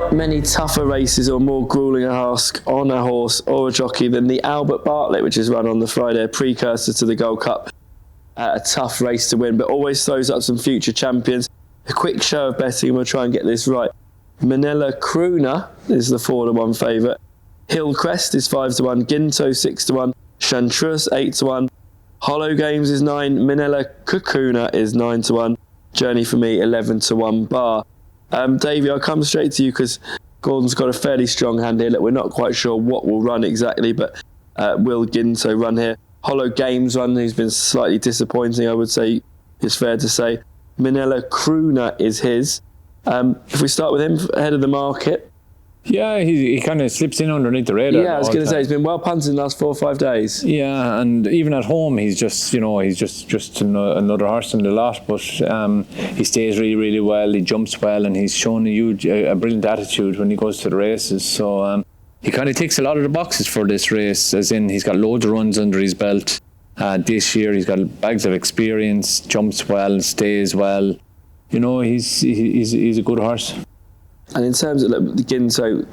not many tougher races or more gruelling a task on a horse or a jockey than the Albert Bartlett, which is run on the Friday, a precursor to the Gold Cup. A tough race to win, but always throws up some future champions. A quick show of betting, and we'll try and get this right. Minella Crooner is the 4-1 favourite. Hillcrest is 5-1. Ginto 6-1. Chantress 8-1. Hollow Games is 9. Minella Cocooner is 9-1. Journey for me 11-1 bar. Davey, I'll come straight to you because Gordon's got a fairly strong hand here. Look, we're not quite sure what will run exactly, but will Ginto run here? Hollow Games run, who's been slightly disappointing, I would say, is fair to say. Minella Crooner is his. If we start with him ahead of the market. Yeah, he kind of slips in underneath the radar. Yeah, I was going to say, he's been well punted in the last 4 or 5 days. Yeah, and even at home, he's just another horse in the lot, but he stays really, really well, he jumps well, and he's shown a brilliant attitude when he goes to the races. So he kind of ticks a lot of the boxes for this race, as in he's got loads of runs under his belt. This year he's got bags of experience, jumps well, stays well. You know, he's a good horse. And in terms of Ginto,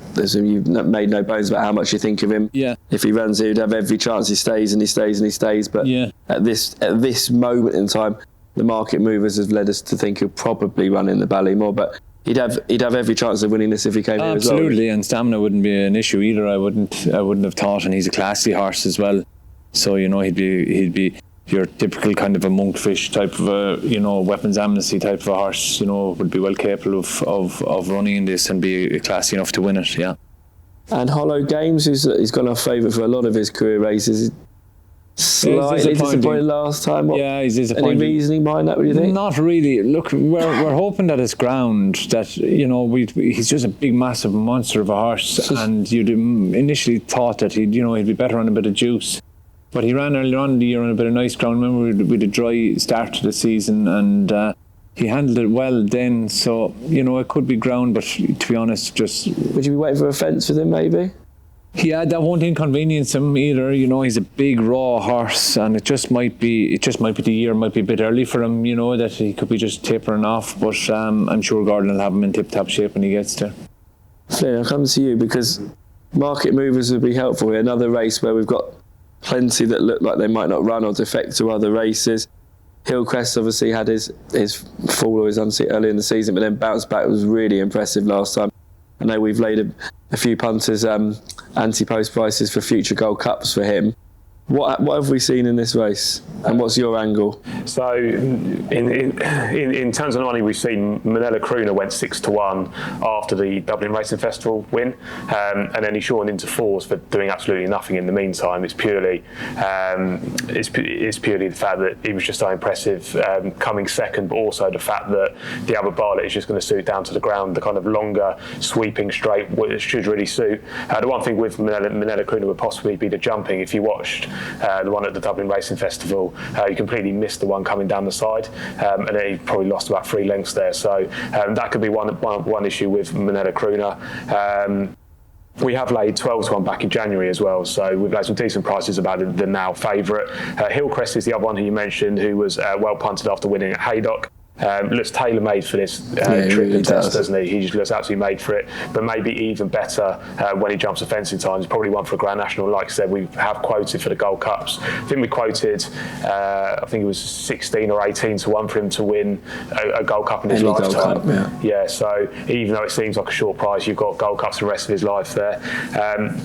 you've made no bones about how much you think of him. Yeah. If he runs, he'd have every chance. He stays and he stays and he stays. But yeah. at this moment in time, the market movers have led us to think he'll probably run in the Ballymore. But he'd have every chance of winning this if he came here as well. Absolutely, and stamina wouldn't be an issue either. I wouldn't have thought, and he's a classy horse as well. So you know he'd be your typical kind of a monkfish type of weapons amnesty type of a horse. You know, would be well capable of running in this and be classy enough to win it. Yeah. And Hollow Games, he's gone off favourite for a lot of his career races. Slightly disappointed last time. He's disappointed. Any reasoning behind that? What do you think? Not really. Look, we're hoping that it's ground. That he's just a big, massive monster of a horse, and you'd initially thought that he'd be better on a bit of juice. But he ran earlier on in the year on a bit of nice ground. Remember, we had a dry start to the season, and he handled it well then. So it could be ground, but to be honest, just would you be waiting for a fence with him, maybe? Yeah, that won't inconvenience him either. He's a big raw horse, and it just might be the year might be a bit early for him. That he could be just tapering off. But I'm sure Gordon will have him in tip-top shape when he gets there. Flynn, I'll come to you because market movers would be helpful here. Another race where we've got plenty that look like they might not run or defect to other races. Hillcrest obviously had his fall or his unseat early in the season, but then bounced back. It was really impressive last time. I know we've laid a few punters ante-post prices for future Gold Cups for him. What have we seen in this race, and what's your angle? So, in terms of money, we've seen Minella Crooner went 6-1 after the Dublin Racing Festival win, and then he shortened into 4s for doing absolutely nothing in the meantime. It's purely the fact that he was just so impressive coming second, but also the fact that the Albert Bartlett is just going to suit down to the ground. The kind of longer sweeping straight should really suit. The one thing with Minella Crooner would possibly be the jumping. If you watched the one at the Dublin Racing Festival, you completely missed the one coming down the side, and then he probably lost about 3 lengths there. So that could be one issue with Minella Crooner. We have laid 12-1 back in January as well, so we've laid some decent prices about the now favourite. Hillcrest is the other one who you mentioned, who was well punted after winning at Haydock. Looks tailor-made for this trip and test, doesn't he? He just looks absolutely made for it, but maybe even better when he jumps the fencing times. Probably one for a Grand National. Like I said, we have quoted for the Gold Cups. I think we quoted, I think it was 16 or 18-1 for him to win a Gold Cup in his lifetime. Cup, yeah, so even though it seems like a short price, you've got Gold Cups for the rest of his life there.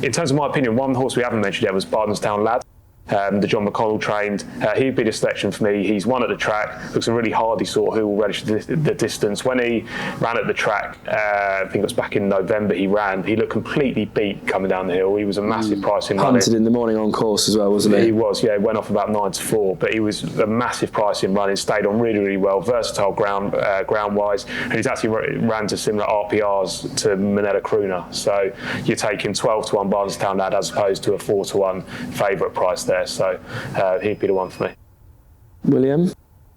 In terms of my opinion, one horse we haven't mentioned yet was Barnestown Lad. The John McConnell trained. He'd be the selection for me. He's won at the track. Looks a really hardy sort who will relish the distance. When he ran at the track, I think it was back in November, he looked completely beat coming down the hill. He was a massive price in running. Hunted in the morning on course as well, wasn't he? He was, yeah. Went off about 9-4, but he was a massive price in running. Stayed on really, really well. Versatile ground-wise, and he's actually ran to similar RPRs to Minella Crooner. So you're taking 12-1 Barnestown Lad as opposed to a 4-1 favourite price there. So he'd be the one for me. William?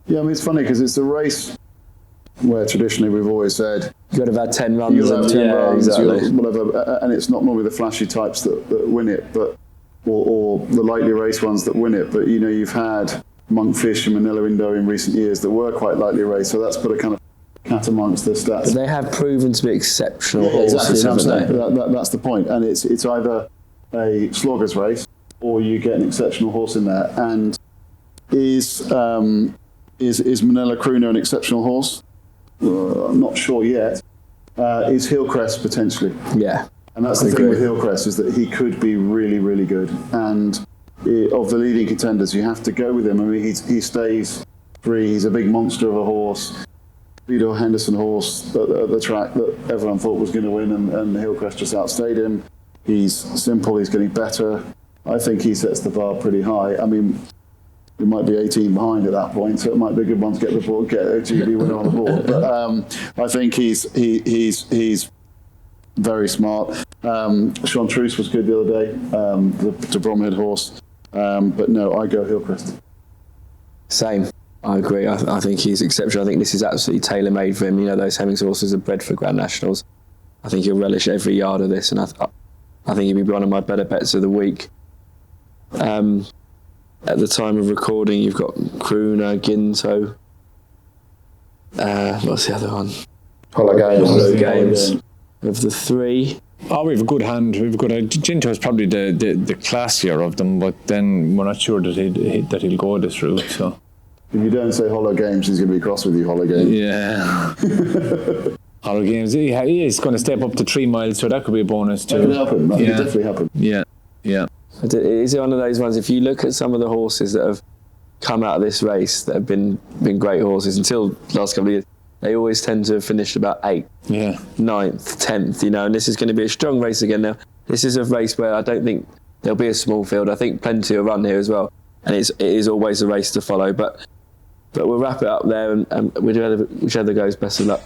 Yeah, I mean, it's funny because it's a race where traditionally we've always said you've got to have had 10 runs. You'll have 10 runs, exactly. whatever, and it's not normally the flashy types that win it, but or the lightly raced ones that win it. But you've had Monkfish and Manila Indo in recent years that were quite lightly raced, so that's put a kind of cat amongst the stats. But they have proven to be exceptional horses, exactly. haven't they? That's the point. And it's either a slogger's race or you get an exceptional horse in there. And is Minella Crooner an exceptional horse? I'm not sure yet. Is Hillcrest potentially? Yeah. And that's the thing with Hillcrest, is that he could be really, really good. And of the leading contenders, you have to go with him. I mean, he stays free. He's a big monster of a horse. Vito Henderson horse at the track that everyone thought was going to win, and Hillcrest just outstayed him. He's simple. He's getting better. I think he sets the bar pretty high. I mean, we might be 18 behind at that point, so it might be a good one to get a GB winner on the board. But I think he's very smart. Sean Truce was good the other day, the Bromhead horse. But no, I go Hillcrest. Same. I agree. I think he's exceptional. I think this is absolutely tailor-made for him. You know, those Hemmings horses are bred for Grand Nationals. I think he'll relish every yard of this, and I think he'll be one of my better bets of the week. At the time of recording, you've got Crooner, Ginto. What's the other one? Hollow Games. Of the three. Oh, we have a good hand. Ginto is probably the classier of them, but then we're not sure that he'll go this route. So if you don't say Hollow Games, he's going to be cross with you, Hollow Games. Yeah. Hollow Games. He is going to step up to 3 miles, so that could be a bonus too. That could happen. That could definitely happen. Yeah. Is it one of those ones? If you look at some of the horses that have come out of this race that have been great horses until the last couple of years, they always tend to have finished about 8th, 9th, 10th, you know, and this is going to be a strong race again now. This is a race where I don't think there'll be a small field. I think plenty will run here as well, and it is always a race to follow. But we'll wrap it up there, and whichever goes, best of luck.